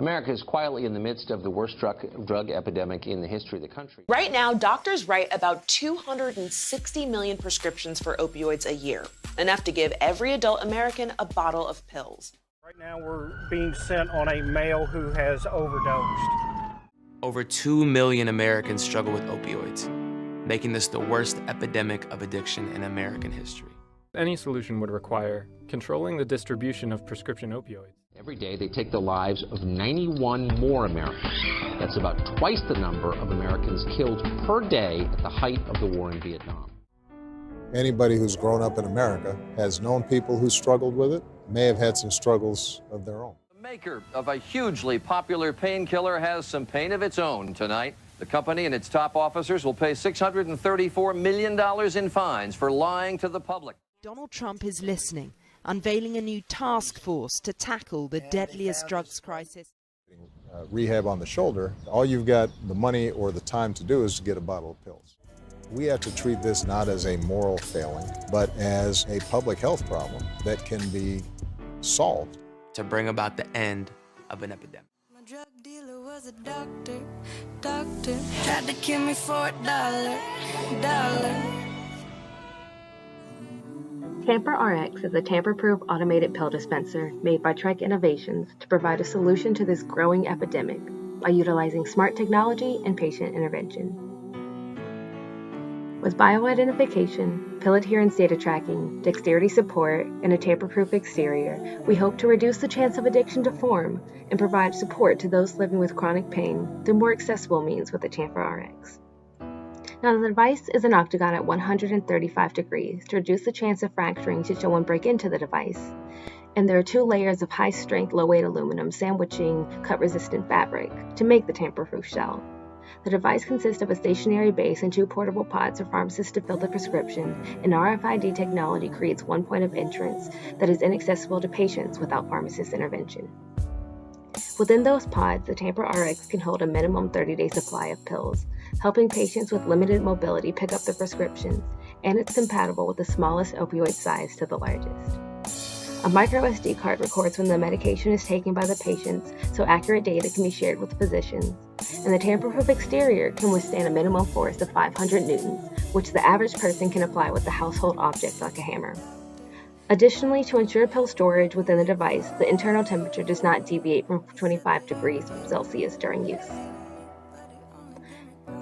America is quietly in the midst of the worst drug epidemic in the history of the country. Right now, doctors write about 260 million prescriptions for opioids a year, enough to give every adult American a bottle of pills. Right now, we're being sent on a male who has overdosed. Over 2 million Americans struggle with opioids, making this the worst epidemic of addiction in American history. Any solution would require controlling the distribution of prescription opioids. Every day, they take the lives of 91 more Americans. That's about twice the number of Americans killed per day at the height of the war in Vietnam. Anybody who's grown up in America has known people who struggled with it, may have had some struggles of their own. The maker of a hugely popular painkiller has some pain of its own tonight. The company and its top officers will pay $634 million in fines for lying to the public. Donald Trump is listening, unveiling a new task force to tackle the deadliest drugs crisis. Rehab on the shoulder, all you've got the money or the time to do is to get a bottle of pills. We have to treat this not as a moral failing, but as a public health problem that can be solved. To bring about the end of an epidemic. My drug dealer was a doctor, tried to kill me for $1. TamprRx is a tamper-proof automated pill dispenser made by Trek Innovations to provide a solution to this growing epidemic by utilizing smart technology and patient intervention. With bioidentification, pill adherence data tracking, dexterity support, and a tamper-proof exterior, we hope to reduce the chance of addiction to form and provide support to those living with chronic pain through more accessible means with the TamprRx. Now, the device is an octagon at 135 degrees to reduce the chance of fracturing should someone break into the device. And there are 2 layers of high-strength, low-weight aluminum sandwiching cut-resistant fabric to make the tamper-proof shell. The device consists of a stationary base and 2 portable pods for pharmacists to fill the prescription, and RFID technology creates one point of entrance that is inaccessible to patients without pharmacist intervention. Within those pods, the TamprRx can hold a minimum 30-day supply of pills, helping patients with limited mobility pick up the prescriptions, and it's compatible with the smallest opioid size to the largest. A micro SD card records when the medication is taken by the patients, so accurate data can be shared with physicians, and the tamper-proof exterior can withstand a minimum force of 500 newtons, which the average person can apply with a household object like a hammer. Additionally, to ensure pill storage within the device, the internal temperature does not deviate from 25 degrees Celsius during use.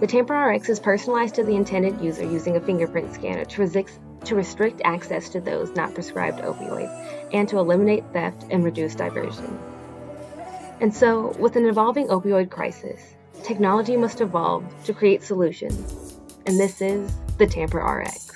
The TamprRx is personalized to the intended user using a fingerprint scanner to restrict access to those not prescribed opioids and to eliminate theft and reduce diversion. And so, with an evolving opioid crisis, technology must evolve to create solutions, and this is the TamprRx.